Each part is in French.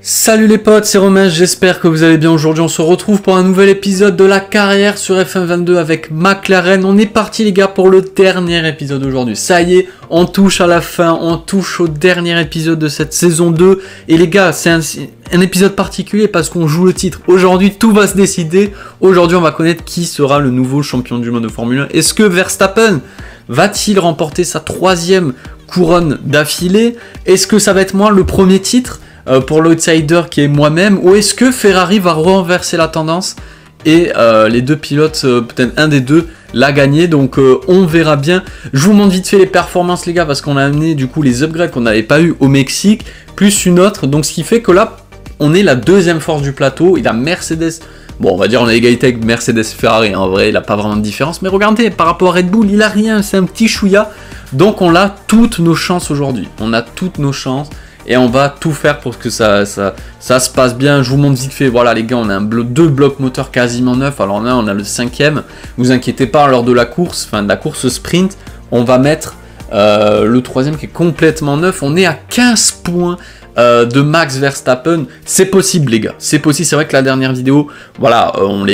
Salut les potes, c'est Romain, j'espère que vous allez bien. Aujourd'hui on se retrouve pour un nouvel épisode de la carrière sur F1 22 avec McLaren. On est parti les gars pour le dernier épisode aujourd'hui. Ça y est, on touche à la fin, on touche au dernier épisode de cette saison 2. Et les gars, c'est un épisode particulier parce qu'on joue le titre. Aujourd'hui tout va se décider. Aujourd'hui on va connaître qui sera le nouveau champion du monde de Formule 1. Est-ce que Verstappen va-t-il remporter sa 3e couronne d'affilée? Est-ce que ça va être moi le premier titre pour l'outsider qui est moi-même, ou est-ce que Ferrari va renverser la tendance et les deux pilotes, peut-être un des deux, l'a gagné? Donc on verra bien. Je vous montre vite fait les performances les gars, parce qu'on a amené du coup les upgrades qu'on n'avait pas eu au Mexique, plus une autre, donc ce qui fait que là, on est la deuxième force du plateau. Il a Mercedes, bon on va dire on a égalité avec Mercedes et Ferrari, en vrai il n'a pas vraiment de différence, mais regardez, par rapport à Red Bull, il a rien, c'est un petit chouïa, donc on a toutes nos chances aujourd'hui, on a toutes nos chances. Et on va tout faire pour que ça se passe bien. Je vous montre vite fait. Voilà les gars, on a deux blocs moteurs quasiment neufs. Alors là, on a le 5e. Vous inquiétez pas, lors de la course, enfin de la course sprint, on va mettre le 3e qui est complètement neuf. On est à 15 points de Max Verstappen. C'est possible les gars. C'est possible. C'est vrai que la dernière vidéo, voilà, on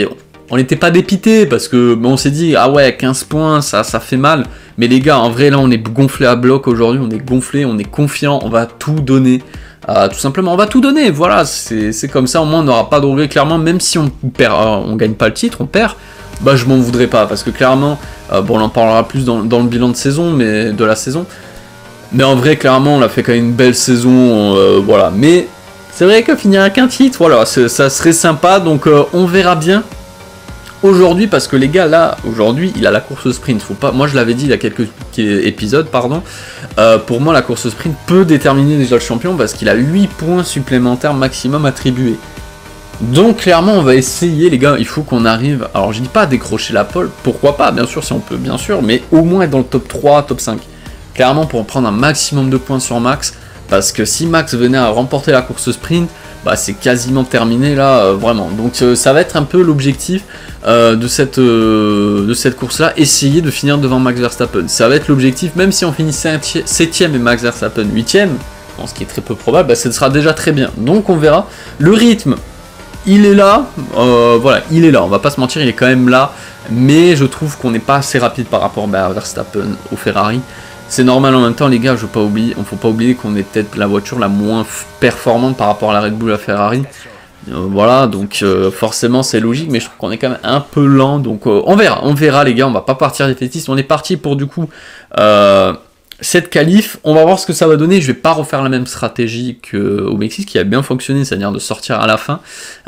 n'était pas dépité parce que on s'est dit ah ouais 15 points ça fait mal, mais les gars en vrai là on est gonflé à bloc aujourd'hui, on est gonflé, on est confiant, on va tout donner, tout simplement on va tout donner, voilà c'est comme ça, au moins on n'aura pas de regret clairement, même si on perd, on gagne pas le titre, on perd, bah je m'en voudrais pas parce que clairement, bon on en parlera plus dans le bilan de saison, mais de la saison, mais en vrai clairement on a fait quand même une belle saison, voilà, mais c'est vrai que finir avec un titre, voilà ça serait sympa, donc on verra bien. Aujourd'hui, parce que les gars, là, aujourd'hui, il a la course sprint. Faut pas, moi, je l'avais dit il y a quelques épisodes, pardon. Pour moi, la course sprint peut déterminer déjà le champion parce qu'il a 8 points supplémentaires maximum attribués. Donc, clairement, on va essayer, les gars. Il faut qu'on arrive. Alors, je dis pas à décrocher la pole. Pourquoi pas, bien sûr, si on peut, bien sûr. Mais au moins être dans le top 3, top 5. Clairement, pour prendre un maximum de points sur Max. Parce que si Max venait à remporter la course sprint, bah c'est quasiment terminé là, vraiment. Donc ça va être un peu l'objectif de cette course-là, essayer de finir devant Max Verstappen. Ça va être l'objectif, même si on finit 7ème et Max Verstappen 8ème, ce qui est très peu probable, bah, ce sera déjà très bien. Donc on verra. Le rythme, il est là, voilà, il est là, on va pas se mentir, il est quand même là, mais je trouve qu'on n'est pas assez rapide par rapport à Verstappen au Ferrari. C'est normal en même temps les gars, faut pas oublier qu'on est peut-être la voiture la moins performante par rapport à la Red Bull et à Ferrari. Voilà, donc forcément c'est logique, mais je trouve qu'on est quand même un peu lent, donc on verra les gars, on va pas partir défaitiste, on est parti pour du coup cette qualif, on va voir ce que ça va donner. Je vais pas refaire la même stratégie qu'au Mexique qui a bien fonctionné, c'est-à-dire de sortir à la fin.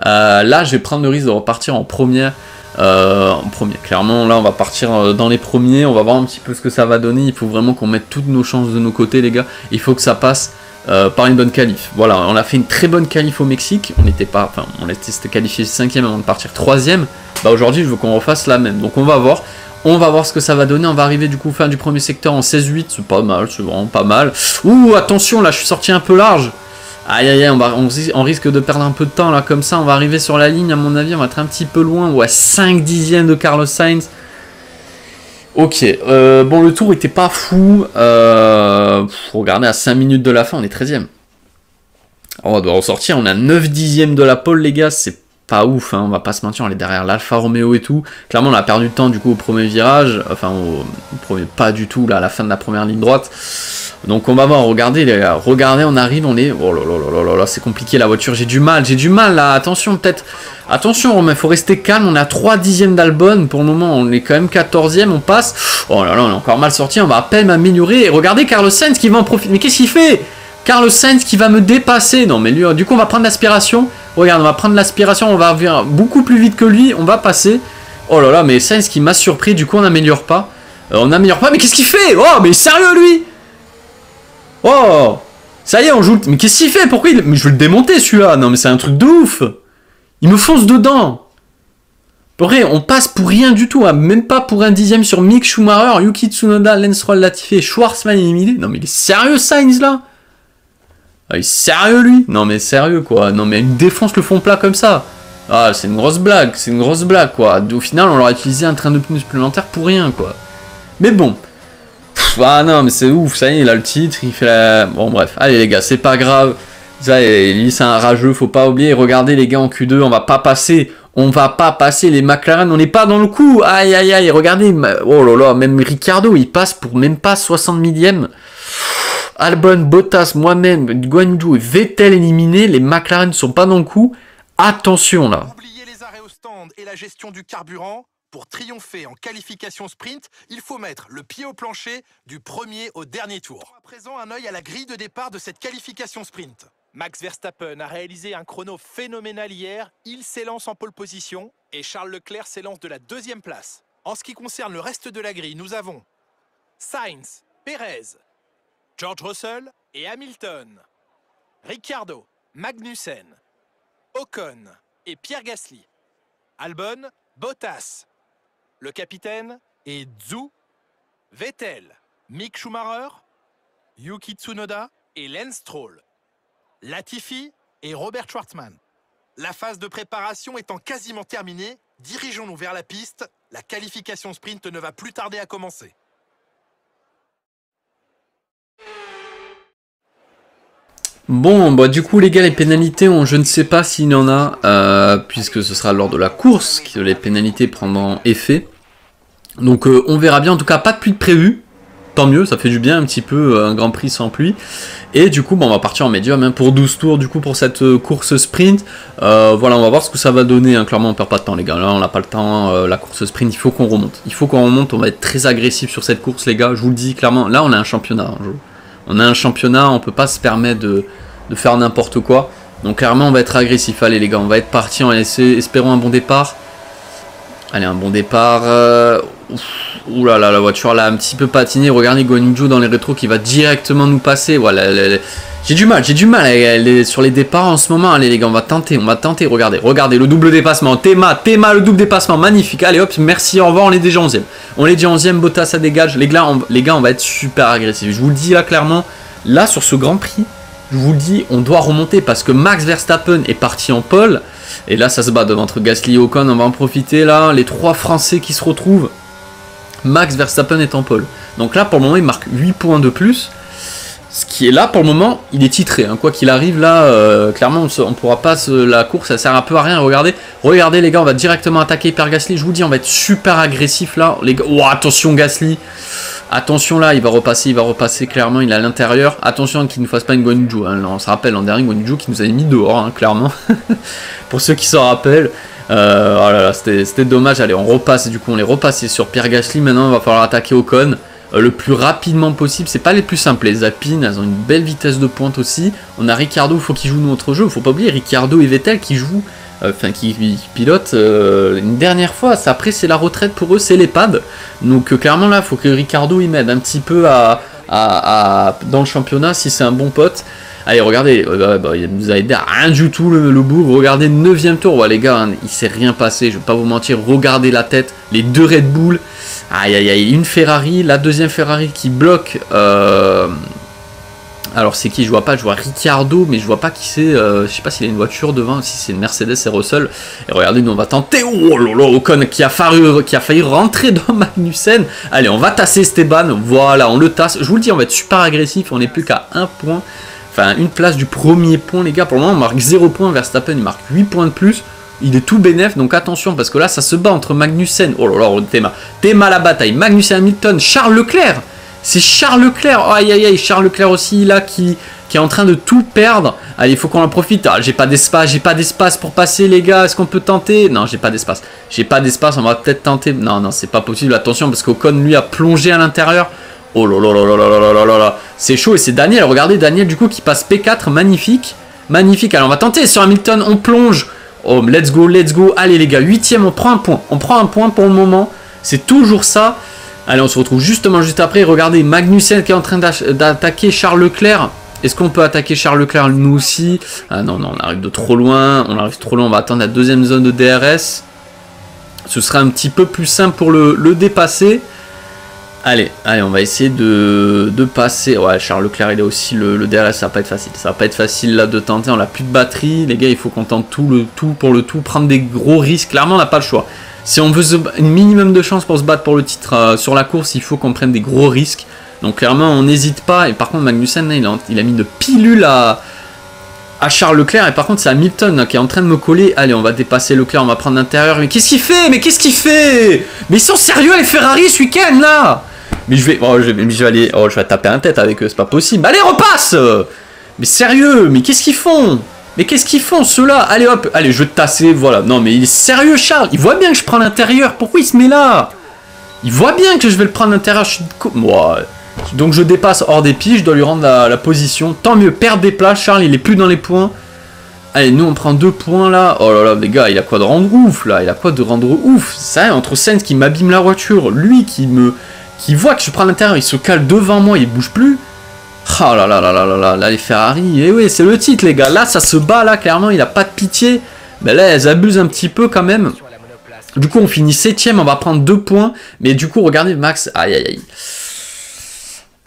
Là je vais prendre le risque de repartir en première. Clairement là on va partir dans les premiers, on va voir un petit peu ce que ça va donner. Il faut vraiment qu'on mette toutes nos chances de nos côtés les gars, il faut que ça passe par une bonne qualif. Voilà, on a fait une très bonne qualif au Mexique, on était qualifié 5ème avant de partir 3ème, bah aujourd'hui je veux qu'on refasse la même, donc on va voir ce que ça va donner. On va arriver du coup fin du premier secteur en 16-8, c'est pas mal, c'est vraiment pas mal. Ouh attention là je suis sorti un peu large. Aïe aïe aïe, on risque de perdre un peu de temps là comme ça, on va arriver sur la ligne à mon avis, on va être un petit peu loin, ouais 5 dixièmes de Carlos Sainz. Ok, bon le tour était pas fou, regardez à 5 minutes de la fin on est 13ème. On doit ressortir, on a 9 dixièmes de la pole les gars, c'est pas ouf, hein, on va pas se mentir, on est derrière l'Alfa Romeo et tout. Clairement on a perdu du temps du coup au premier virage, enfin au premier pas du tout là à la fin de la première ligne droite. Donc on va voir, regardez les gars, regardez on arrive, on est, oh là là là là là, c'est compliqué la voiture, j'ai du mal là, attention peut-être, attention Romain, faut rester calme, on est à 3 dixièmes d'Albon, pour le moment on est quand même 14ème, on passe, oh là là on est encore mal sorti, on va à peine m'améliorer, et regardez Carlos Sainz qui va en profiter, mais qu'est-ce qu'il fait? Carlos Sainz qui va me dépasser, non mais lui, du coup on va prendre l'aspiration, regarde on va prendre l'aspiration, on va venir beaucoup plus vite que lui, on va passer, oh là là mais Sainz qui m'a surpris, du coup on n'améliore pas, mais qu'est-ce qu'il fait? Oh mais sérieux lui? Oh, ça y est, on joue. Mais qu'est-ce qu'il fait? Pourquoi mais je vais le démonter celui-là. Non, mais c'est un truc de ouf. Il me fonce dedans. Pour vrai, on passe pour rien du tout. Hein. Même pas pour un dixième sur Mick Schumacher, Yuki Tsunoda, Lance Stroll, Latifi, Schwarzman éliminé. Non, mais il est sérieux, Sainz là? Ah, il est sérieux lui? Non, mais sérieux quoi. Non, mais il défonce le fond plat comme ça. Ah, c'est une grosse blague. C'est une grosse blague quoi. Au final, on leur a utilisé un train de pneus supplémentaire pour rien quoi. Mais bon. Ah non mais c'est ouf, ça y est, il a le titre, il fait la... Bon bref, allez les gars, c'est pas grave, Ça, lui, c'est un rageux, faut pas oublier. Regardez les gars en Q2, on va pas passer les McLaren, on n'est pas dans le coup. Aïe aïe aïe, regardez, oh là là, même Ricciardo, il passe pour même pas 60 millième. Albon, Bottas, moi-même, Guan Yu et Vettel éliminés, les McLaren ne sont pas dans le coup. Attention là. Oubliez les arrêts au stand et la gestion du carburant. Pour triompher en qualification sprint, il faut mettre le pied au plancher du premier au dernier tour. À présent, un œil à la grille de départ de cette qualification sprint. Max Verstappen a réalisé un chrono phénoménal hier. Il s'élance en pole position et Charles Leclerc s'élance de la 2e place. En ce qui concerne le reste de la grille, nous avons Sainz, Perez, George Russell et Hamilton, Ricciardo, Magnussen, Ocon et Pierre Gasly, Albon, Bottas, le capitaine est Zhou, Vettel, Mick Schumacher, Yuki Tsunoda et Lance Stroll, Latifi et Robert Schwartzman. La phase de préparation étant quasiment terminée, dirigeons-nous vers la piste. La qualification sprint ne va plus tarder à commencer. Bon, bah du coup les gars, les pénalités, je ne sais pas s'il y en a, puisque ce sera lors de la course que les pénalités prendront effet. Donc on verra bien, en tout cas pas de pluie de prévu. Tant mieux, ça fait du bien un petit peu, un Grand Prix sans pluie. Et du coup, bon, on va partir en médium hein, pour 12 tours du coup pour cette course sprint. Voilà, on va voir ce que ça va donner. Hein. Clairement, on perd pas de temps les gars. Là, on n'a pas le temps. La course sprint, il faut qu'on remonte. Il faut qu'on remonte. On va être très agressif sur cette course les gars. Je vous le dis clairement. Là, on a un championnat. Hein, on a un championnat. On peut pas se permettre de faire n'importe quoi. Donc clairement, on va être agressif. Allez les gars, on va être parti. Espérons un bon départ. Allez, un bon départ. Ouh là là, la voiture là a un petit peu patiné. Regardez Guan Yu dans les rétros qui va directement nous passer. Voilà, j'ai du mal sur les départs en ce moment. Allez les gars, on va tenter. Regardez le double dépassement. Théma, le double dépassement, magnifique. Allez hop, merci, au revoir, on est déjà 11e. On est déjà 11e, Bottas ça dégage. Les gars, on va être super agressif. Je vous le dis là clairement, là sur ce Grand Prix, je vous le dis, on doit remonter parce que Max Verstappen est parti en pole. Et là, ça se bat entre Gasly et Ocon. On va en profiter là. Les 3 Français qui se retrouvent. Max Verstappen est en pole. Donc là, pour le moment, il marque 8 points de plus. Ce qui est là, pour le moment, il est titré. Hein. Quoi qu'il arrive, là, clairement, on ne pourra pas... la course, ça sert un peu à rien. Regardez, les gars, on va directement attaquer Pierre Gasly. Je vous dis, on va être super agressif là. Les gars, oh, attention Gasly. Attention là, il va repasser clairement, il est à l'intérieur. Attention qu'il ne fasse pas une Guan Yu. Hein. On se rappelle, l'an dernier, Guan Yu qui nous avait mis dehors, hein, clairement. Pour ceux qui s'en rappellent. Oh là là, c'était dommage. Allez, on repasse, du coup, on est repassé sur Pierre Gasly. Maintenant, il va falloir attaquer Ocon le plus rapidement possible. C'est pas les plus simples. Les Alpines, elles ont une belle vitesse de pointe aussi. On a Ricciardo, il faut qu'il joue notre jeu. Il faut pas oublier Ricciardo et Vettel qui jouent, qui pilotent une dernière fois. Après, c'est la retraite pour eux, c'est l'EHPAD. Donc, clairement, là, il faut que Ricciardo il m'aide un petit peu dans le championnat si c'est un bon pote. Allez, regardez, il nous a aidé à rien du tout le bourg. Regardez, 9e tour. Ouais, les gars, hein, il s'est rien passé. Je vais pas vous mentir. Regardez la tête. Les 2 Red Bull. Aïe, aïe, aïe. Une Ferrari. La 2e Ferrari qui bloque. Alors, c'est qui? Je vois pas. Je vois Ricciardo, mais je vois pas qui c'est. Je sais pas s'il a une voiture devant. Si c'est une Mercedes et Russell. Et regardez, nous, on va tenter. Oh là là, Ocon qui a failli rentrer dans Magnussen. Allez, on va tasser Esteban. Voilà, on le tasse. Je vous le dis, on va être super agressif. On n'est plus qu'à 1 point. Enfin, une place du premier point, les gars. Pour le moment, on marque 0 points. Verstappen, il marque 8 points de plus. Il est tout bénef, donc attention, parce que là, ça se bat entre Magnussen. Oh là là, Théma la bataille. Magnussen, Hamilton, Charles Leclerc. C'est Charles Leclerc. Oh, aïe, aïe, aïe. Charles Leclerc aussi, là, qui est en train de tout perdre. Allez, il faut qu'on en profite. Ah, j'ai pas d'espace pour passer, les gars. Est-ce qu'on peut tenter? Non, j'ai pas d'espace. On va peut-être tenter. Non, c'est pas possible. Attention, parce qu'Ocon, lui, a plongé à l'intérieur. Oh là là là là là là là là. C'est chaud et c'est Daniel. Regardez Daniel du coup qui passe P4. Magnifique. Magnifique. Allez, on va tenter sur Hamilton. On plonge. Oh, let's go. Allez les gars, 8e, on prend un point. On prend un point pour le moment. C'est toujours ça. Allez, on se retrouve justement juste après. Regardez Magnussen qui est en train d'attaquer Charles Leclerc. Est-ce qu'on peut attaquer Charles Leclerc nous aussi? Ah non, on arrive de trop loin. On va attendre la 2e zone de DRS. Ce sera un petit peu plus simple pour le dépasser. Allez, on va essayer de passer. Ouais, Charles Leclerc, il est aussi le DRS, ça va pas être facile. Ça va pas être facile là de tenter, on n'a plus de batterie. Les gars, il faut qu'on tente tout pour le tout, prendre des gros risques. Clairement, on n'a pas le choix. Si on veut un minimum de chance pour se battre pour le titre sur la course, il faut qu'on prenne des gros risques. Donc clairement, on n'hésite pas. Et par contre, Magnussen, là, il a mis de pilule à à Charles Leclerc. Et par contre, c'est Hamilton là, qui est en train de me coller. Allez, on va dépasser Leclerc, on va prendre l'intérieur. Mais qu'est-ce qu'il fait? Mais qu'est-ce qu'il fait? Mais ils sont sérieux les Ferrari ce week-end là? Mais je vais aller... Oh, je vais taper un tête avec eux, c'est pas possible. Allez, repasse! Mais sérieux, mais qu'est-ce qu'ils font? Mais qu'est-ce qu'ils font ceux-là? Allez hop, allez, je vais te tasser, voilà. Non mais il est sérieux Charles, il voit bien que je prends l'intérieur. Pourquoi il se met là? Il voit bien que je vais le prendre l'intérieur. Moi. Donc je dépasse hors des pieds, je dois lui rendre la position. Tant mieux, perdre des places, Charles il est plus dans les points. Allez, nous on prend 2 points là. Oh là là, les gars, il a quoi de rendre ouf là? Il a quoi de rendre ouf? Ça, entre Sainz qui m'abîme la voiture, lui qui voit que je prends l'intérieur, il se cale devant moi, il bouge plus. Oh là là là là là là, là les Ferrari, et oui, c'est le titre les gars, là ça se bat là, clairement, il a pas de pitié. Mais là, elles abusent un petit peu quand même. Du coup, on finit 7ème, on va prendre 2 points. Mais du coup, regardez Max, aïe aïe aïe.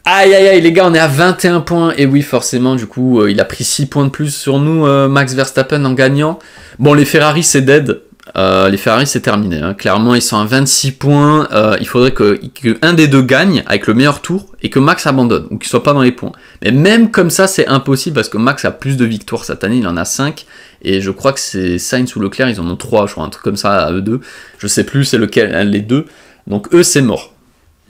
Aïe aïe aïe les gars, on est à 21 points. Et oui, forcément, du coup, il a pris 6 points de plus sur nous, Max Verstappen, en gagnant. Bon, les Ferrari, c'est dead. Les Ferrari c'est terminé, hein. Clairement ils sont à 26 points, il faudrait que un des deux gagne avec le meilleur tour et que Max abandonne, ou qu'il soit pas dans les points. Mais même comme ça c'est impossible parce que Max a plus de victoires cette année, il en a 5, et je crois que c'est Sainz ou Leclerc, ils en ont 3, je crois, un truc comme ça à eux deux, je sais plus c'est lequel, les deux, donc eux c'est mort.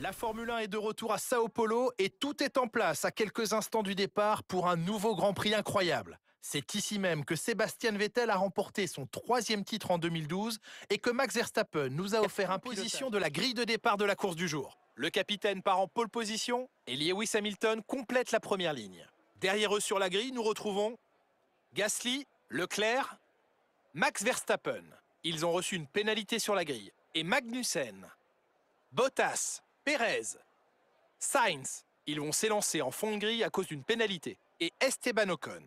La Formule 1 est de retour à Sao Paulo et tout est en place à quelques instants du départ pour un nouveau Grand Prix incroyable. C'est ici même que Sébastien Vettel a remporté son 3e titre en 2012 et que Max Verstappen nous a offert une position de la grille de départ de la course du jour. Le capitaine part en pole position et Lewis Hamilton complète la première ligne. Derrière eux sur la grille, nous retrouvons Gasly, Leclerc, Max Verstappen. Ils ont reçu une pénalité sur la grille. Et Magnussen, Bottas, Perez, Sainz. Ils vont s'élancer en fond de grille à cause d'une pénalité. Et Esteban Ocon.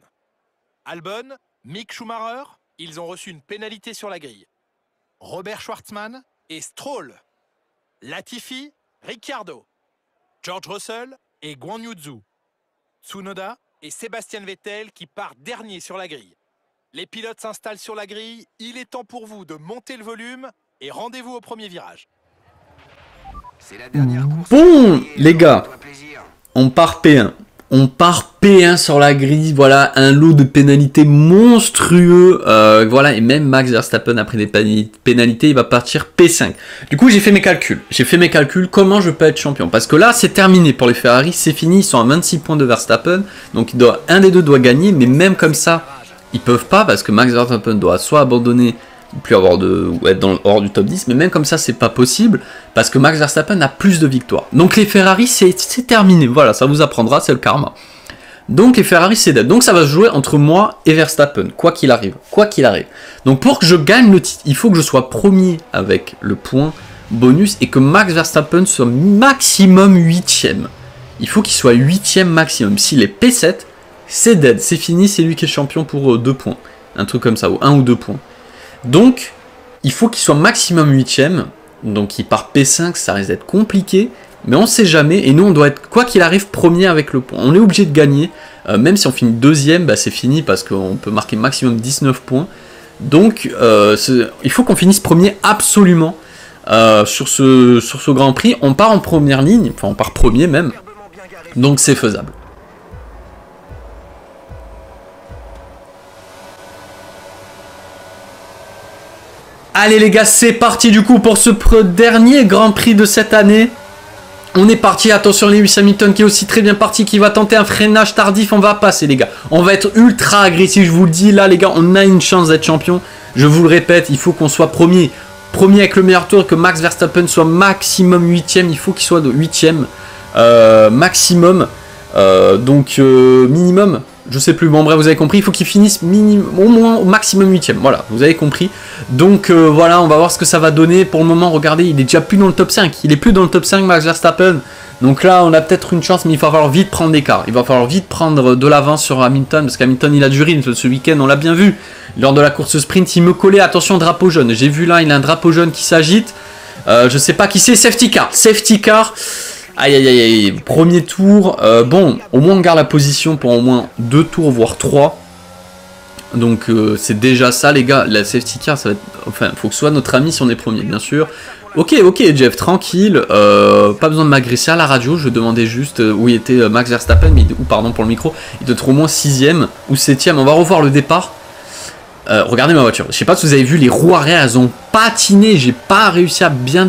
Albon, Mick Schumacher, ils ont reçu une pénalité sur la grille. Robert Schwartzman et Stroll. Latifi, Ricciardo. George Russell et Guan Yu Zhou. Tsunoda et Sébastien Vettel qui part dernier sur la grille. Les pilotes s'installent sur la grille. Il est temps pour vous de monter le volume et rendez-vous au premier virage. Bon, les gars, on part P1. On part P1 sur la grille, voilà, un lot de pénalités monstrueux, voilà, et même Max Verstappen, après des pénalités, il va partir P5. Du coup, j'ai fait mes calculs, comment je peux être champion? Parce que là, c'est terminé pour les Ferrari, c'est fini, ils sont à 26 points de Verstappen, donc un des deux doit gagner, mais même comme ça, ils peuvent pas, parce que Max Verstappen doit soit abandonner, plus avoir ou être hors du top 10, mais même comme ça c'est pas possible parce que Max Verstappen a plus de victoires. Donc les Ferrari c'est terminé, voilà, ça vous apprendra, c'est le karma. Donc les Ferrari c'est dead, donc ça va se jouer entre moi et Verstappen, quoi qu'il arrive. Donc pour que je gagne le titre, il faut que je sois premier avec le point bonus et que Max Verstappen soit maximum 8ème. Il faut qu'il soit 8ème maximum. S'il est P7, c'est dead, c'est fini, c'est lui qui est champion pour 2 points. Un truc comme ça, ou 1 ou 2 points. Donc, il faut qu'il soit maximum 8ème. Donc, il part P5, ça risque d'être compliqué. Mais on sait jamais. Et nous, on doit être, quoi qu'il arrive, premier avec le point. On est obligé de gagner. Même si on finit 2ème, bah, c'est fini parce qu'on peut marquer maximum 19 points. Donc, il faut qu'on finisse premier absolument sur ce Grand Prix. On part en première ligne. Enfin, on part premier même. Donc, c'est faisable. Allez les gars, c'est parti du coup pour ce dernier Grand Prix de cette année. On est parti, attention Lewis Hamilton qui est aussi très bien parti, qui va tenter un freinage tardif, on va passer les gars. On va être ultra agressif, je vous le dis, là les gars, on a une chance d'être champion. Je vous le répète, il faut qu'on soit premier. Premier avec le meilleur tour, que Max Verstappen soit maximum 8ème, il faut qu'il soit de 8ème maximum. Donc minimum, je sais plus, bon bref vous avez compris, il faut qu'il finisse au moins au maximum 8ème, voilà, vous avez compris. Donc voilà, on va voir ce que ça va donner. Pour le moment, regardez, il est déjà plus dans le top 5, il est plus dans le top 5 Max Verstappen. Donc là on a peut-être une chance, mais il va falloir vite prendre l'écart, il va falloir vite prendre de l'avance sur Hamilton, parce qu'Hamilton il a du rythme ce week-end, on l'a bien vu. Lors de la course sprint, il me collait, attention drapeau jaune, j'ai vu là, il a un drapeau jaune qui s'agite. Je sais pas qui c'est, safety car. Aïe aïe aïe aïe, premier tour, bon, au moins on garde la position pour au moins 2 tours, voire 3. Donc c'est déjà ça les gars, la safety car ça va être... Enfin, faut que ce soit notre ami si on est premier bien sûr. Ok Jeff, tranquille, pas besoin de m'agresser à la radio, je demandais juste où était Max Verstappen, ou pardon pour le micro, il doit être au moins 6ème ou 7ème, on va revoir le départ. Regardez ma voiture, je sais pas si vous avez vu, les roues arrière elles ont patiné, j'ai pas réussi à bien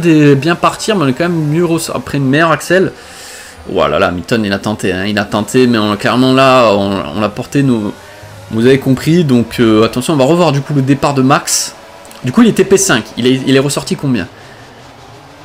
partir, mais on est quand même mieux après une meilleure axle. Voilà, là, Hamilton il a tenté, mais clairement là, on l'a porté, vous avez compris, donc attention, on va revoir du coup le départ de Max. Du coup il était P5, il est ressorti combien?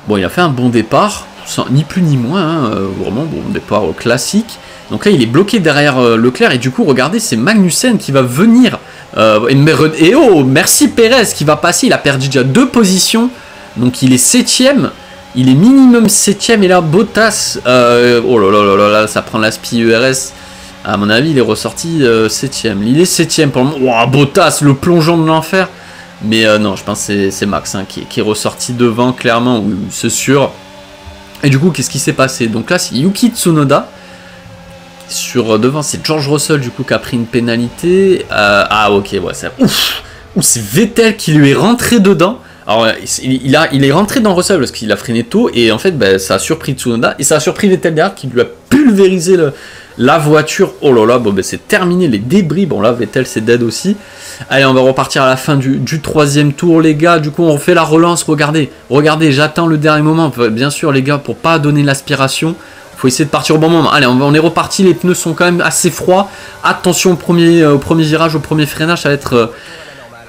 Bon, il a fait un bon départ, ni plus ni moins, vraiment bon départ classique. Donc là il est bloqué derrière Leclerc, et du coup regardez, c'est Magnussen qui va venir... et oh, merci Perez qui va passer, il a perdu déjà 2 positions, donc il est 7ème, il est minimum 7ème, et là Bottas, oh là là, ça prend l'aspi ERS, à mon avis il est ressorti 7ème, il est 7ème pour le moment, wow, Bottas, le plongeon de l'enfer, mais non, je pense que c'est Max qui est ressorti devant, clairement, c'est sûr, et du coup qu'est-ce qui s'est passé? Donc là c'est Yuki Tsunoda, devant c'est George Russell du coup qui a pris une pénalité. Ah ok, ouais, c'est ouf. C'est Vettel qui lui est rentré dedans. Alors il est rentré dans Russell parce qu'il a freiné tôt, et en fait ça a surpris Tsunoda et ça a surpris Vettel derrière qui lui a pulvérisé la voiture. Oh là là, bon c'est terminé, les débris. Bon là Vettel c'est dead aussi. Allez, on va repartir à la fin du 3e tour les gars. Du coup on refait la relance. Regardez, j'attends le dernier moment. Bien sûr les gars, pour pas donner l'aspiration, faut essayer de partir au bon moment. Allez, on est reparti, les pneus sont quand même assez froids. Attention au premier virage, au premier freinage, ça va être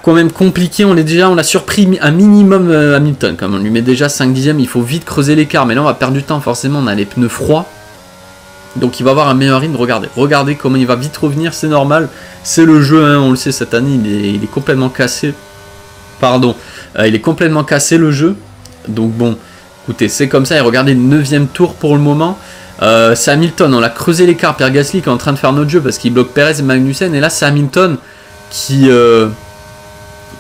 quand même compliqué. On a surpris un minimum Hamilton. Comme on lui met déjà 5 dixièmes, il faut vite creuser l'écart. Mais là, on va perdre du temps, forcément, on a les pneus froids. Donc il va avoir un meilleur rythme. Regardez comment il va vite revenir, c'est normal. C'est le jeu, hein, on le sait, cette année, il est complètement cassé. Pardon, il est complètement cassé le jeu. Donc bon, écoutez, c'est comme ça. Et regardez, le 9e tour pour le moment. C'est Hamilton, on a creusé l'écart. Pierre Gasly qui est en train de faire notre jeu parce qu'il bloque Perez et Magnussen. Et là, c'est Hamilton qui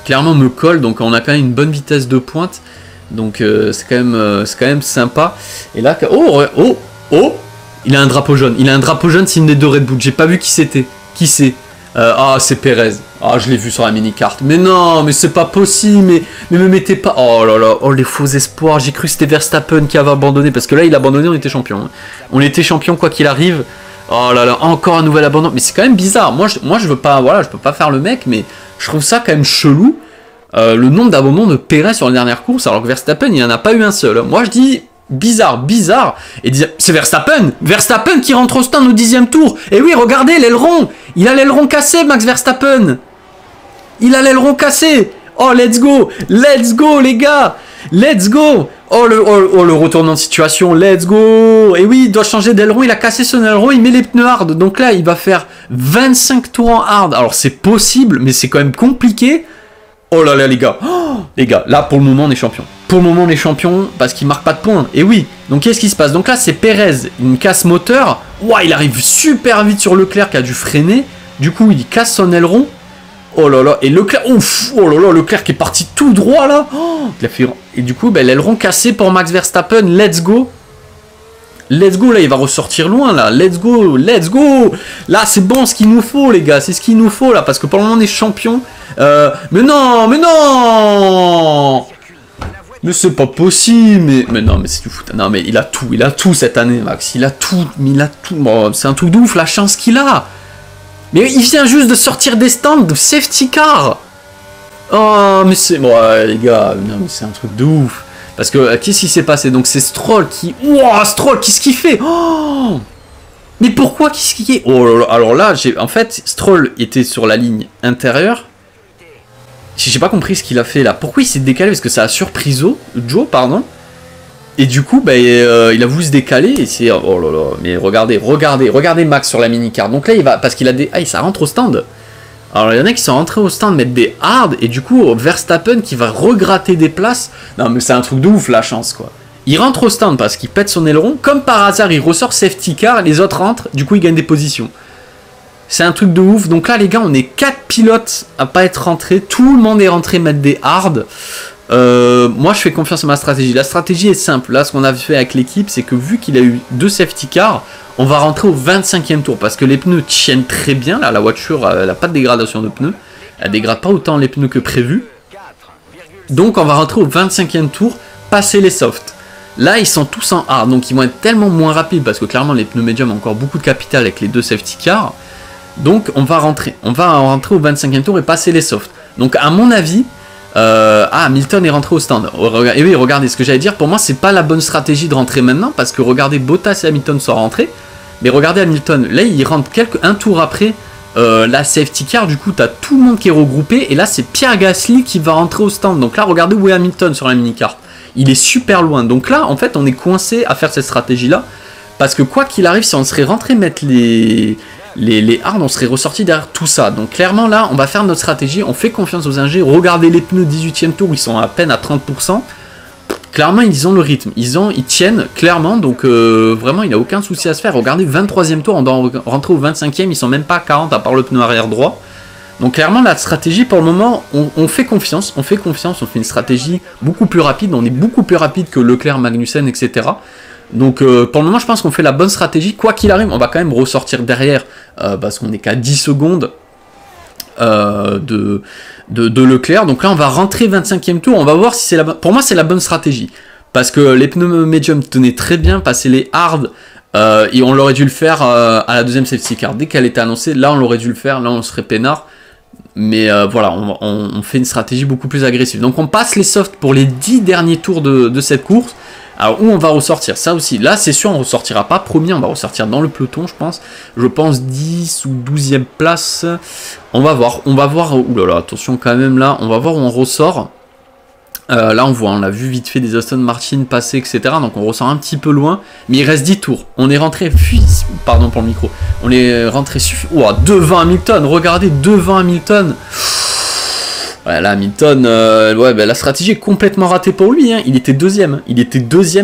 clairement me colle. Donc, on a quand même une bonne vitesse de pointe. Donc, c'est quand même sympa. Et là, oh, il a un drapeau jaune. C'est une des 2 Red Bull. J'ai pas vu qui c'était. Qui c'est? C'est Perez. Ah, je l'ai vu sur la mini-carte. Mais non, mais c'est pas possible. Mais me mettez pas... Oh là là, oh les faux espoirs. J'ai cru que c'était Verstappen qui avait abandonné. Parce que là, il a abandonné, on était champion. Hein. On était champion quoi qu'il arrive. Oh là là, encore un nouvel abandon. Mais c'est quand même bizarre. Moi, je veux pas... Voilà, je peux pas faire le mec, mais je trouve ça quand même chelou. Le nombre d'abandons de Perez sur la dernière course, alors que Verstappen, il en a pas eu un seul. Moi, je dis... Bizarre, et dire c'est Verstappen qui rentre au stand au 10e tour. Et oui, regardez l'aileron, il a l'aileron cassé, Max Verstappen. Oh, let's go les gars, let's go. Oh le retournement de situation, let's go. Et oui, il doit changer d'aileron, il a cassé son aileron, il met les pneus hard. Donc là, il va faire 25 tours en hard. Alors c'est possible, mais c'est quand même compliqué. Oh là là les gars, là pour le moment on est champion. Parce qu'il marque pas de points. Et oui, donc qu'est-ce qui se passe? Donc là c'est Perez, une casse moteur. Ouah, il arrive super vite sur Leclerc qui a dû freiner. Du coup il casse son aileron. Oh là là, et Leclerc, ouf, oh là là, Leclerc qui est parti tout droit là. Et du coup l'aileron cassé pour Max Verstappen, let's go. Là il va ressortir loin là, let's go. Là c'est bon ce qu'il nous faut les gars, c'est ce qu'il nous faut là, parce que pour le moment on est champion. Mais non mais c'est pas possible, mais non, mais c'est du foot. Non, mais il a tout cette année, Max. Il a tout. Bon, c'est un truc de ouf, la chance qu'il a. Mais il vient juste de sortir des stands de safety car. Oh, mais c'est... Bon, les gars, non, mais c'est un truc de ouf. Parce que, qu'est-ce qui s'est passé? Donc, c'est Stroll qui... Wow, Stroll, qu'est-ce qu'il fait? Oh, mais pourquoi? Qu'est-ce qu'il est? Oh là là, alors là, en fait, Stroll était sur la ligne intérieure. J'ai pas compris ce qu'il a fait là. Pourquoi il s'est décalé? Parce que ça a surpris Joe, pardon. Et du coup, il a voulu se décaler. Et c'est... Oh là là. Mais regardez Max sur la mini-carte. Donc là, il va... Parce qu'il a des... Ah, ça rentre au stand. Alors, il y en a qui sont rentrés au stand mettre des hard. Et du coup, Verstappen qui va regratter des places. Non, mais c'est un truc de ouf, la chance, quoi. Il rentre au stand parce qu'il pète son aileron. Comme par hasard, il ressort safety car. Les autres rentrent. Du coup, il gagne des positions. C'est un truc de ouf. Donc là, les gars, on est 4 pilotes à pas être rentrés. Tout le monde est rentré mettre des hard. Moi, je fais confiance à ma stratégie. La stratégie est simple. Là, ce qu'on a fait avec l'équipe, c'est que vu qu'il a eu 2 safety cars, on va rentrer au 25e tour. Parce que les pneus tiennent très bien. Là, la voiture, elle n'a pas de dégradation de pneus. Elle dégrade pas autant les pneus que prévu. Donc on va rentrer au 25e tour, passer les softs. Là, ils sont tous en hard, donc ils vont être tellement moins rapides parce que clairement les pneus médiums ont encore beaucoup de capital avec les 2 safety cars. Donc on va rentrer au 25e tour et passer les softs. Donc à mon avis, Hamilton est rentré au stand. Et oui, regardez ce que j'allais dire. Pour moi, c'est pas la bonne stratégie de rentrer maintenant parce que regardez, Bottas et Hamilton sont rentrés. Mais regardez Hamilton, là il rentre un tour après la safety car. Du coup, tu as tout le monde qui est regroupé. Et là, c'est Pierre Gasly qui va rentrer au stand. Donc là, regardez où est Hamilton sur la mini-carte. Il est super loin. Donc là, en fait, on est coincé à faire cette stratégie-là. Parce que quoi qu'il arrive, si on serait rentré mettre les hards, on serait ressorti derrière tout ça. Donc clairement là, on va faire notre stratégie, on fait confiance aux ingés. Regardez les pneus 18e tour, ils sont à peine à 30%. Clairement, ils ont le rythme, ils tiennent clairement, donc vraiment, il n'y a aucun souci à se faire. Regardez, 23e tour, on doit rentrer au 25e, ils sont même pas à 40 à part le pneu arrière droit. Donc clairement, la stratégie, pour le moment, on fait confiance, on fait une stratégie beaucoup plus rapide, on est beaucoup plus rapide que Leclerc, Magnussen, etc. Donc pour le moment, je pense qu'on fait la bonne stratégie. Quoi qu'il arrive, on va quand même ressortir derrière parce qu'on est qu'à 10 secondes de Leclerc. Donc là, on va rentrer 25e tour. On va voir si c'est la bonne. Pour moi, c'est la bonne stratégie parce que les pneus médiums tenaient très bien, passer les hard. Et on l'aurait dû le faire à la deuxième safety car. Dès qu'elle était annoncée, là, on l'aurait dû le faire. Là, on serait peinard. Mais voilà, on fait une stratégie beaucoup plus agressive. Donc on passe les softs pour les 10 derniers tours de cette course. Alors où on va ressortir, ça aussi, là c'est sûr on ressortira pas premier, on va ressortir dans le peloton je pense 10 ou 12e place, on va voir, oulala, attention quand même là, on va voir où on ressort, là on a vu vite fait des Aston Martin passer etc, donc on ressort un petit peu loin, mais il reste 10 tours, on est rentré, pardon pour le micro, on est rentré devant Hamilton, regardez, devant Hamilton. Ouais, là, Hamilton, la stratégie est complètement ratée pour lui. Hein. Il était deuxième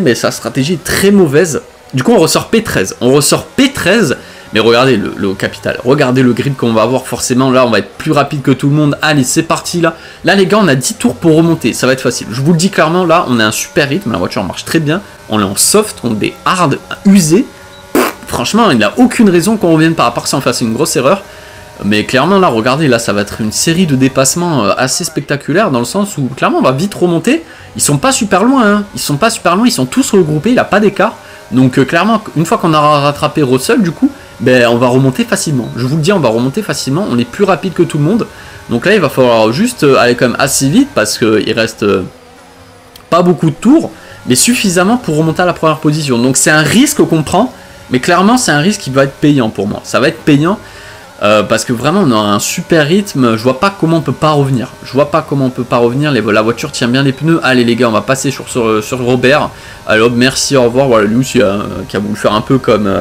et sa stratégie est très mauvaise. Du coup, on ressort P13. Mais regardez le capital. Regardez le grid qu'on va avoir forcément. Là, on va être plus rapide que tout le monde. Allez, c'est parti là. Là, les gars, on a 10 tours pour remonter. Ça va être facile. Je vous le dis clairement, là, on a un super rythme. La voiture marche très bien. On est en soft, on est hard, usé. Franchement, il n'y a aucune raison qu'on revienne pas, à part si on fasse une grosse erreur. Mais clairement là, regardez, là ça va être une série de dépassements assez spectaculaires dans le sens où clairement on va vite remonter. Ils sont pas super loin, hein. Ils sont tous regroupés, il n'y a pas d'écart. Donc clairement, une fois qu'on aura rattrapé Russell du coup, ben on va remonter facilement. Je vous le dis, on va remonter facilement, on est plus rapide que tout le monde. Donc là il va falloir juste aller quand même assez vite parce qu'il reste pas beaucoup de tours, mais suffisamment pour remonter à la première position. Donc c'est un risque qu'on prend, mais clairement c'est un risque qui va être payant pour moi. Ça va être payant. Parce que vraiment on a un super rythme, je vois pas comment on peut pas revenir. La voiture tient bien les pneus. Allez les gars, on va passer sur Robert. Alors merci, au revoir. Voilà, lui aussi qui a voulu faire un peu comme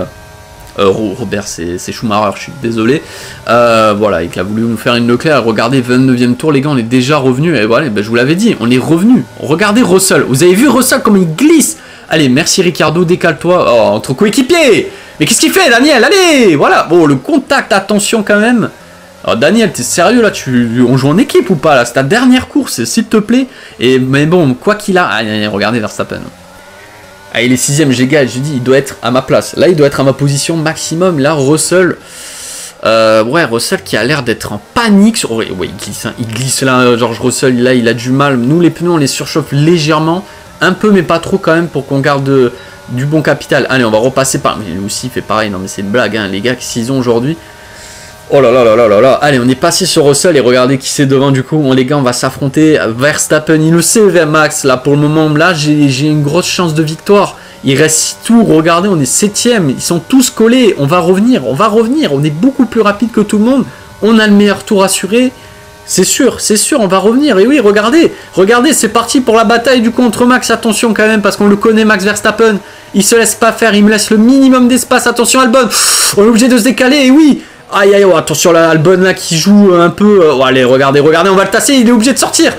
Robert, c'est Schumacher, je suis désolé. Voilà, et qui a voulu nous faire une Leclerc. Regardez, 29e tour les gars, on est déjà revenu. Et voilà, ben, je vous l'avais dit, on est revenu. Regardez Russell, vous avez vu Russell comme il glisse. Allez, merci Ricardo, décale-toi. Oh, entre coéquipiers. Mais qu'est-ce qu'il fait, Daniel? Allez, voilà. Bon, le contact, attention quand même. Alors, Daniel, t'es sérieux là? On joue en équipe ou pas là? C'est ta dernière course, s'il te plaît. Mais bon, quoi qu'il a. Allez, regardez Verstappen. Ah, il est 6ème, j'ai dit, il doit être à ma place. Là, il doit être à ma position maximum. Là, Russell. Russell qui a l'air d'être en panique. Ouais, il glisse là. George Russell, là, il a du mal. Nous, les pneus, on les surchauffe légèrement. Un peu, mais pas trop quand même pour qu'on garde du bon capital. Allez, on va repasser par... Mais lui aussi, il fait pareil. Non, mais c'est une blague, hein, les gars, qu'ils ont aujourd'hui. Oh là là là là là là. Allez, on est passé sur Russell et regardez qui c'est devant du coup. Bon, les gars, on va s'affronter. Verstappen, il le sait, Max. Là, pour le moment, là, j'ai une grosse chance de victoire. Il reste 6 tours. Regardez, on est 7ème. Ils sont tous collés. On va revenir. On est beaucoup plus rapide que tout le monde. On a le meilleur tour assuré. C'est sûr, on va revenir. Et oui, regardez, c'est parti pour la bataille du contre Max. Attention quand même, parce qu'on le connaît, Max Verstappen. Il se laisse pas faire, il me laisse le minimum d'espace. Attention, Albon, on est obligé de se décaler, et oui. Aïe, attention, là, Albon, là, qui joue un peu. Allez, regardez, on va le tasser, il est obligé de sortir.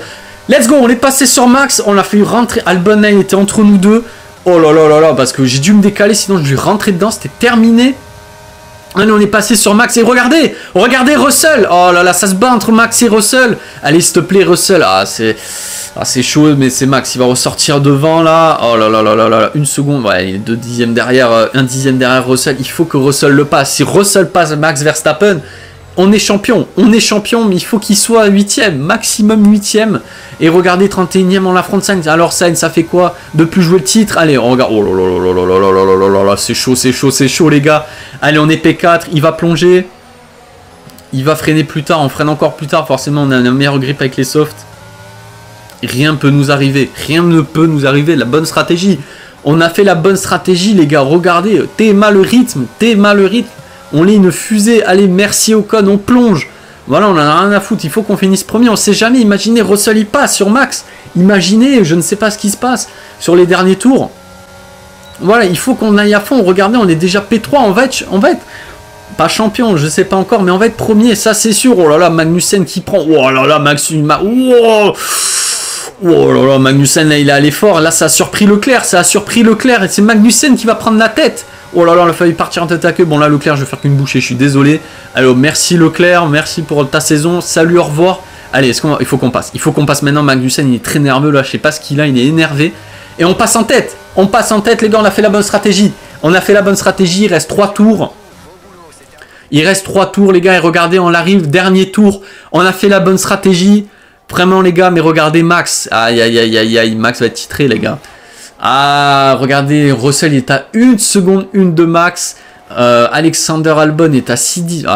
Let's go, on est passé sur Max, on l'a fait rentrer. Albon, là, il était entre nous deux. Oh là là là là, parce que j'ai dû me décaler, sinon je lui rentrais dedans, c'était terminé. Allez, on est passé sur Max et regardez Russell. Oh là là, ça se bat entre Max et Russell. Allez, s'il te plaît, Russell. C'est chaud, mais c'est Max. Il va ressortir devant là. Oh là là là là là. Une seconde. Ouais, il est 2 dixièmes derrière, 1 dixième derrière Russell. Il faut que Russell le passe. Si Russell passe Max Verstappen, on est champion, mais il faut qu'il soit 8ème, maximum 8ème. Et regardez, 31ème, on l'affronte Sainz. Alors Sainz, ça fait quoi de plus jouer le titre? Allez, on regarde. Oh là là là là là là là là là, c'est chaud, les gars. Allez, on est P4, il va plonger. Il va freiner plus tard, on freine encore plus tard. Forcément, on a un meilleur grip avec les softs. Rien ne peut nous arriver, la bonne stratégie. On a fait la bonne stratégie, les gars. Regardez, TMA le rythme. On est une fusée. Allez, merci Ocon, on plonge. Voilà, on en a rien à foutre. Il faut qu'on finisse premier. On sait jamais. Imaginez, Russell il passe sur Max. Imaginez, je ne sais pas ce qui se passe sur les derniers tours. Voilà, il faut qu'on aille à fond. Regardez, on est déjà P3. On va être pas champion, je sais pas encore, mais on va être premier. Ça, c'est sûr. Oh là là, Magnussen qui prend. Oh là là, Oh là là, Magnussen, là, il est allé fort. Là, ça a surpris Leclerc. Et c'est Magnussen qui va prendre la tête. Oh là là, il a failli partir en tête à queue. Bon, là, Leclerc, je vais faire qu'une bouchée. Je suis désolé. Alors, merci Leclerc. Merci pour ta saison. Salut, au revoir. Allez, il faut qu'on passe. Il faut qu'on passe maintenant. Magnussen, il est très nerveux là. Je sais pas ce qu'il a. Il est énervé. Et on passe en tête. Les gars, on a fait la bonne stratégie. Il reste 3 tours. Les gars. Et regardez, on arrive. Dernier tour. On a fait la bonne stratégie. Vraiment, les gars, mais regardez Max. Aïe, Max va être titré, les gars. Ah, regardez, Russell il est à 1 seconde 1 de Max. Alexander Albon est à 6-10.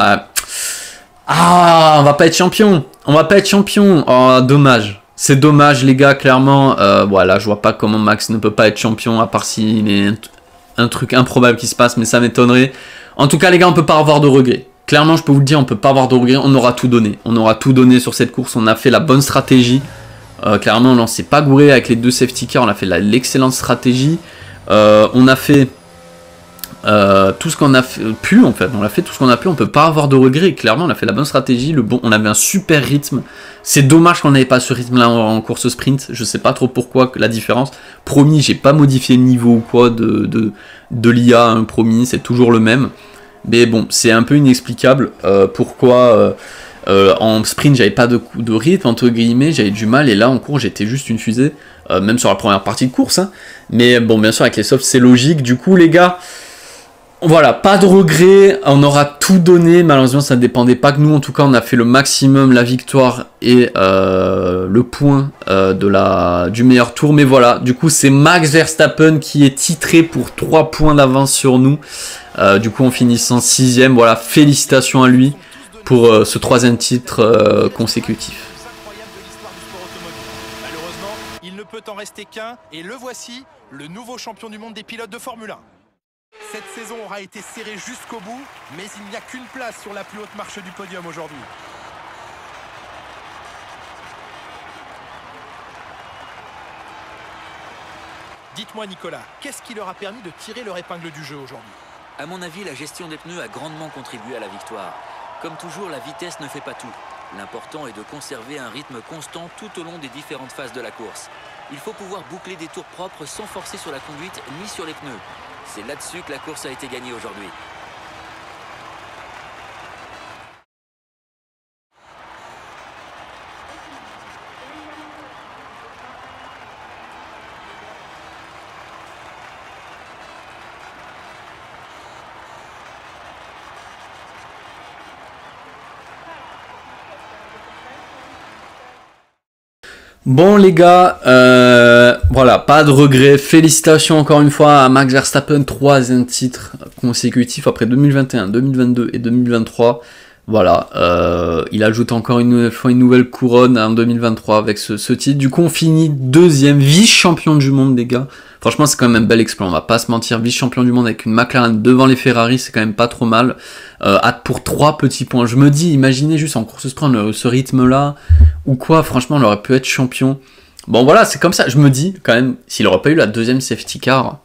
On va pas être champion. Oh, dommage. C'est dommage, les gars, clairement. Voilà, je vois pas comment Max ne peut pas être champion, à part s'il est un truc improbable qui se passe, mais ça m'étonnerait. En tout cas, les gars, on peut pas avoir de regrets. Clairement, je peux vous le dire, on peut pas avoir de regrets. On aura tout donné. Sur cette course. On a fait la bonne stratégie. Clairement, on s'est pas gouré avec les 2 safety cars. On a fait l'excellente stratégie. On a fait tout ce qu'on a pu, en fait. On a fait tout ce qu'on a pu. On peut pas avoir de regrets. Clairement, on a fait la bonne stratégie. On avait un super rythme. C'est dommage qu'on n'avait pas ce rythme-là en course sprint. Je sais pas trop pourquoi la différence. Promis, j'ai pas modifié le niveau ou quoi de l'IA. Hein, promis, c'est toujours le même. Mais bon, c'est un peu inexplicable pourquoi en sprint j'avais pas de rythme, entre guillemets, j'avais du mal, et là en course j'étais juste une fusée, même sur la première partie de course. Hein. Mais bon, bien sûr, avec les softs c'est logique. Du coup, les gars, voilà, pas de regrets, on aura tout donné. Malheureusement, ça ne dépendait pas que nous. En tout cas, on a fait le maximum, la victoire et le point du meilleur tour. Mais voilà, du coup, c'est Max Verstappen qui est titré pour 3 points d'avance sur nous. Du coup, en finissant 6ème, voilà, félicitations à lui pour ce 3e titre consécutif. Malheureusement, il ne peut en rester qu'un, et le voici, le nouveau champion du monde des pilotes de Formule 1. Cette saison aura été serrée jusqu'au bout, mais il n'y a qu'une place sur la plus haute marche du podium aujourd'hui. Dites-moi, Nicolas, qu'est-ce qui leur a permis de tirer leur épingle du jeu aujourd'hui? À mon avis, la gestion des pneus a grandement contribué à la victoire. Comme toujours, la vitesse ne fait pas tout. L'important est de conserver un rythme constant tout au long des différentes phases de la course. Il faut pouvoir boucler des tours propres sans forcer sur la conduite ni sur les pneus. C'est là-dessus que la course a été gagnée aujourd'hui. Bon les gars, voilà, pas de regret, félicitations encore une fois à Max Verstappen, 3e titre consécutif après 2021, 2022 et 2023. Voilà, il ajoute encore une fois une nouvelle couronne en 2023 avec ce titre. Du coup, on finit 2e vice-champion du monde, les gars. Franchement, c'est quand même un bel exploit, on va pas se mentir. Vice-champion du monde avec une McLaren devant les Ferrari, c'est quand même pas trop mal. Pour 3 petits points. Je me dis, imaginez juste en course sprint ce rythme-là, ou quoi, franchement, on aurait pu être champion. Bon, voilà, c'est comme ça. Je me dis, quand même, s'il aurait pas eu la 2e safety car,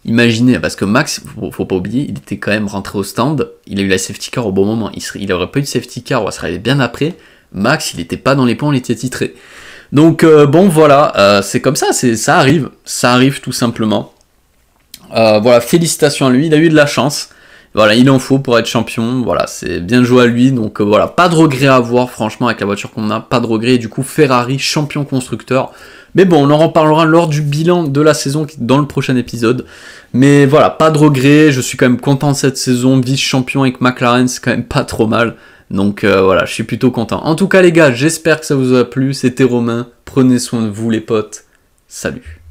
imaginez, parce que Max, faut pas oublier, il était quand même rentré au stand, il a eu la safety car au bon moment. Il aurait pas eu de safety car, on serait allé bien après. Max, il était pas dans les points, il était titré. Donc, bon, voilà, c'est comme ça, ça arrive tout simplement. Voilà, félicitations à lui, il a eu de la chance. Voilà, il en faut pour être champion, voilà, c'est bien joué à lui, donc voilà, pas de regret à avoir, franchement, avec la voiture qu'on a, pas de regret, et du coup, Ferrari, champion constructeur. Mais bon, on en reparlera lors du bilan de la saison, dans le prochain épisode. Mais voilà, pas de regret, je suis quand même content de cette saison, vice-champion avec McLaren, c'est quand même pas trop mal. Donc voilà, je suis plutôt content. En tout cas les gars, j'espère que ça vous a plu. C'était Romain, prenez soin de vous les potes. Salut.